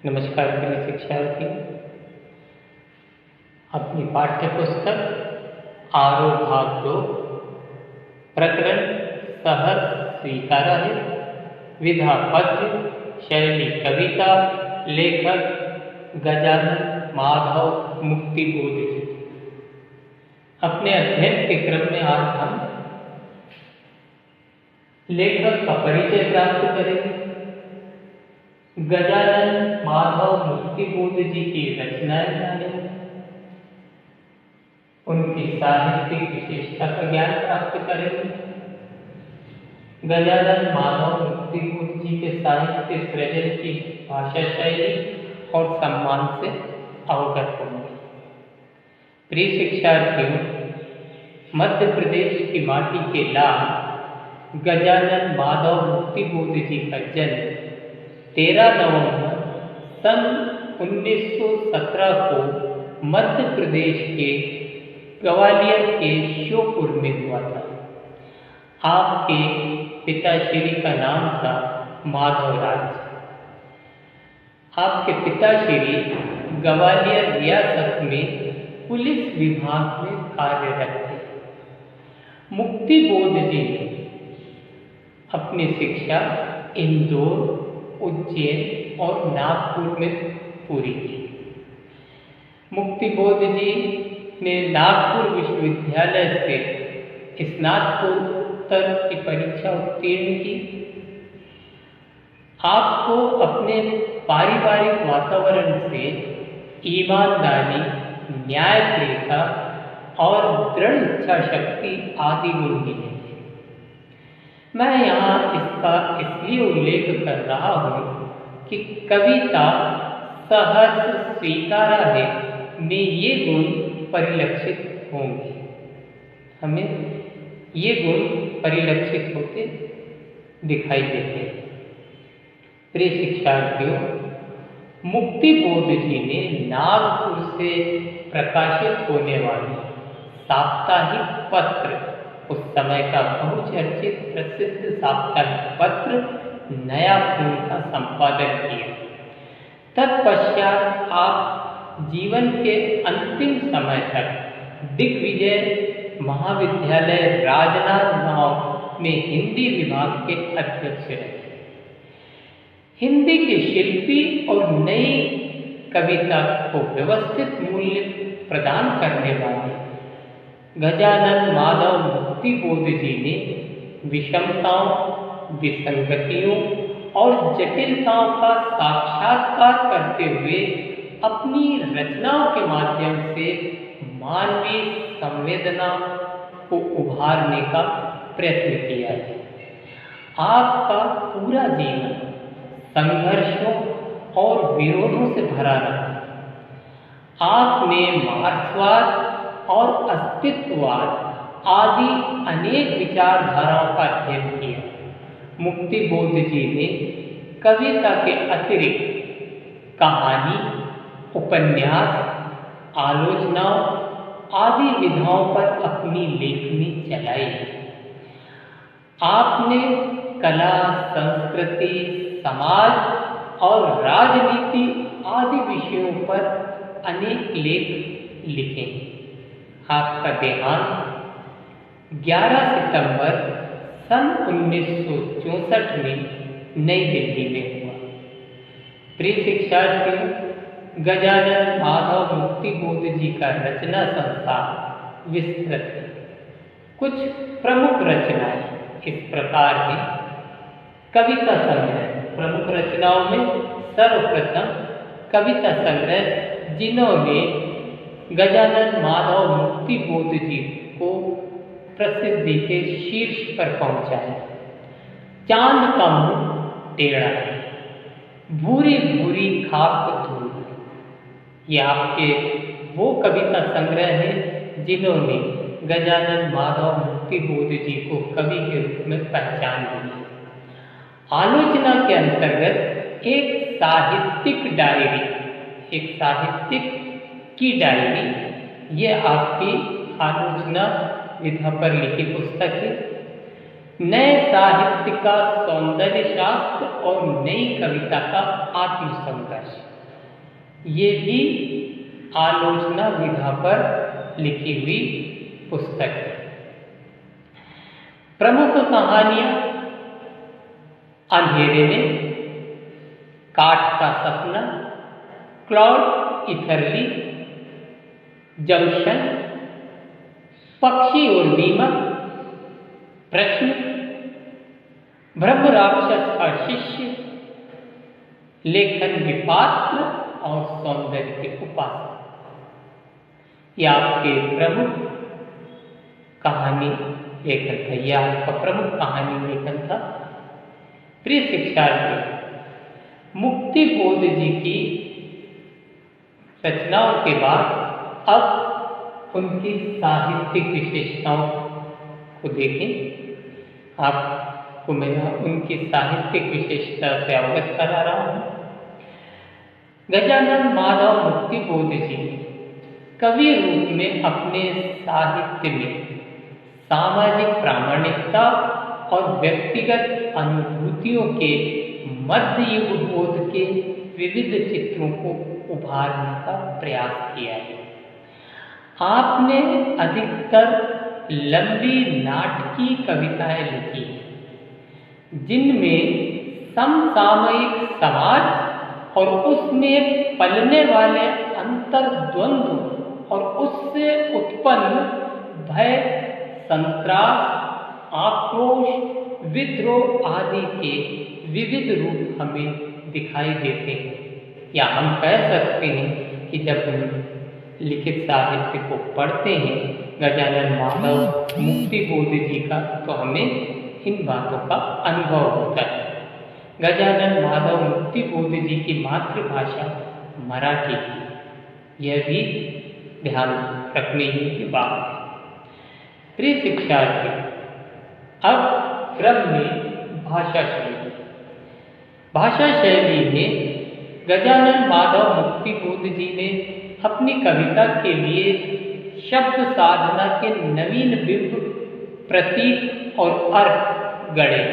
नमस्कार प्रिय शिक्षार्थी। अपनी पाठ्य पुस्तक आरोह भाग 2 प्रकरण सहर्ष स्वीकारा है। विधा पद्य, शैली कविता, लेखक गजानन माधव मुक्तिबोध जी। अपने अध्ययन के क्रम में आज हम लेखक का परिचय प्राप्त करेंगे। गजानन माधव मुक्तिबोध जी की रचनाएं जानेंगे, उनकी साहित्यिक विशेषता का ज्ञान प्राप्त करेंगे। गजानन माधव मुक्तिबोध जी के साहित्य सृजन की भाषा शैली और सम्मान से अवगत होंगे। प्रिय शिक्षार्थियों, मध्य प्रदेश की माटी के लाल गजानन माधव मुक्तिबोध जी का जन्म 13 नवंबर सन 1917 को मध्य प्रदेश के ग्वालियर के श्योपुर में हुआ था। आपके पिताश्री का नाम था माधवराज। आपके पिताश्री ग्वालियर रियासत में पुलिस विभाग में कार्यरत थे। मुक्तिबोध जी ने अपनी शिक्षा इंदौर, उज्जैन और नागपुर में पूरी की। मुक्तिबोध जी ने नागपुर विश्वविद्यालय से स्नातकोत्तर की परीक्षा उत्तीर्ण की। आपको अपने पारिवारिक वातावरण से ईमानदारी, न्यायप्रियता और दृढ़ इच्छा शक्ति आदि गुण मिले। मैं यहाँ इसका इसलिए उल्लेख कर रहा हूँ कि कविता सहर्ष स्वीकारा है में ये गुण परिलक्षित होंगे। हमें ये गुण परिलक्षित होते दिखाई देते हैं। प्रिय शिक्षार्थियों, मुक्तिबोध जी ने नागपुर से प्रकाशित होने वाले साप्ताहिक पत्र, उस समय का बहुचर्चित प्रसिद्ध साप्ताहिक पत्र नया खून का संपादन किया। तत्पश्चात आप जीवन के अंतिम समय तक दिग्विजय महाविद्यालय राजनांदगांव में हिंदी विभाग के अध्यक्ष रहे। हिंदी के शिल्पी और नई कविता को व्यवस्थित मूल्य प्रदान करने वाले गजानन माधव मुक्तिबोध जी ने विषमताओं, विसंगतियों और जटिलताओं का साक्षात्कार करते हुए अपनी रचनाओं के माध्यम से मानवीय संवेदना को उभारने का प्रयत्न किया है। आपका पूरा जीवन संघर्षों और विरोधों से भरा रहा। आपने मार्क्सवाद और अस्तित्ववाद आदि अनेक विचारधाराओं का अध्ययन किया। मुक्तिबोध जी ने कविता के अतिरिक्त कहानी, उपन्यास, आलोचनाओं आदि विधाओं पर अपनी लेखनी चलाई। आपने कला, संस्कृति, समाज और राजनीति आदि विषयों पर अनेक लेख लिखे। आपका देहांत 11 सितंबर सन 1964 में नई दिल्ली में हुआ। प्रिय शिक्षार्थियों, गजानन माधव मुक्तिबोध जी का रचना संसार विस्तृत है। कुछ प्रमुख रचनाएं इस प्रकार हैं। कविता संग्रह। प्रमुख रचनाओं में सर्वप्रथम कविता संग्रह, जिन्होंने गजानन माधव मुक्तिबोध जी को प्रसिद्धि के शीर्ष पर पहुंचाया। चांद का मुंह टेढ़ा है, भूरी भूरी खाक धूल। ये आपके वो कविता संग्रह हैं जिन्होंने गजानन माधव मुक्तिबोध जी को कवि के रूप में पहचान दी। आलोचना के अंतर्गत एक साहित्यिक डायरी, एक साहित्यिक की डायरी, ये आपकी आलोचना विधा पर लिखी पुस्तक है। नए साहित्य का सौंदर्य शास्त्र और नई कविता का आत्म संघर्ष, ये भी आलोचना विधा पर लिखी हुई पुस्तक है। प्रमुख कहानियां अंधेरे में, काठ का सपना, क्लाउड इथरली, जंक्शन, पक्षी और दीमक, प्रश्न, ब्रह्म राक्षस का शिष्य, लेखन विपात्र और सौंदर्य के उपासक, ये आपके प्रमुख कहानी लेखन था। यह आपका प्रमुख कहानी लेखन था। प्रिय शिक्षार्थी, मुक्ति बोध जी की रचनाओं के बाद अब उनकी साहित्यिक विशेषताओं को देखें। आपको मैं उनकी साहित्यिक विशेषता से अवगत करा रहा हूं। गजानन माधव मुक्ति बोध जी कवि रूप में अपने साहित्य में सामाजिक प्रामाणिकता और व्यक्तिगत अनुभूतियों के मध्य युग बोध के विविध चित्रों को उभारने का प्रयास किया है। आपने अधिकतर लंबी नाटकीय कविताएं लिखी हैं, जिनमें समसामयिक समाज और उसमें पलने वाले अंतर्द्वंद्व और उससे उत्पन्न भय, संत्रास, आक्रोश, विद्रोह आदि के विविध रूप हमें दिखाई देते हैं। या हम कह सकते हैं कि जब हम लिखित साहित्य को पढ़ते हैं गजानन माधव मुक्ति बोध जी का, तो हमें इन बातों का अनुभव होता है। गजानन माधव मुक्ति बोध जी की मातृभाषा मराठी थी, यह भी ध्यान रखने योग्य बात है। प्रिय शिक्षार्थी, अब क्रम में भाषा शैली। भाषा शैली में गजानन माधव मुक्ति बोध जी ने अपनी कविता के लिए शब्द साधना के नवीन बिंब, प्रतीक और अर्थ गढ़े।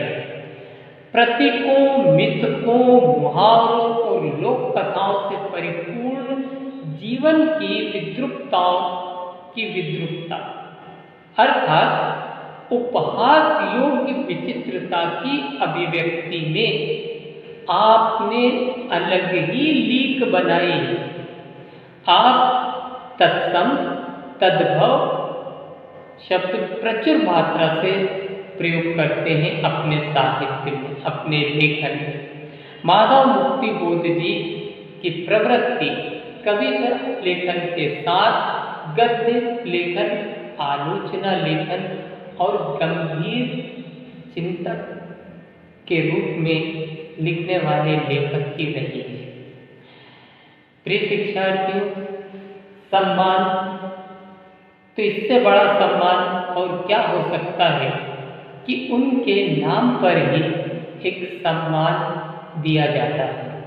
प्रतीकों, मिथकों, मुहावरों और लोक कथाओं से परिपूर्ण जीवन की विद्रुपताओं की विद्रुपता, अर्थात उपहास योग्य विचित्रता की अभिव्यक्ति में आपने अलग ही लीक बनाई है। आप तत्सम, तद्भव शब्द प्रचुर मात्रा से प्रयोग करते हैं अपने साहित्य में, अपने लेखन में। माधव मुक्ति बोध जी की प्रवृत्ति कविता लेखन के साथ गद्य लेखन, आलोचना लेखन और गंभीर चिंतक के रूप में लिखने वाले लेखक की रही है। प्रिय शिक्षार्थियों, सम्मान, तो इससे बड़ा सम्मान और क्या हो सकता है कि उनके नाम पर ही एक सम्मान दिया जाता है।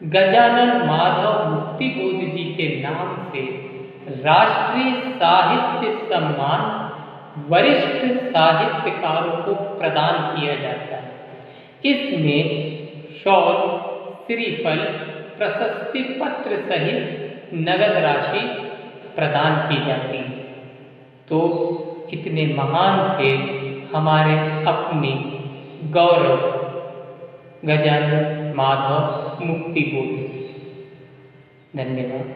गजानन माधव मुक्ति बोध जी के नाम से राष्ट्रीय साहित्य सम्मान वरिष्ठ साहित्यकारों को प्रदान किया जाता है। इसमें शॉल, श्रीफल, प्रशस्ति पत्र सहित नगद राशि प्रदान की जाती है। तो कितने महान थे हमारे अपने गौरव गजानन माधव मुक्ति बोध। धन्यवाद।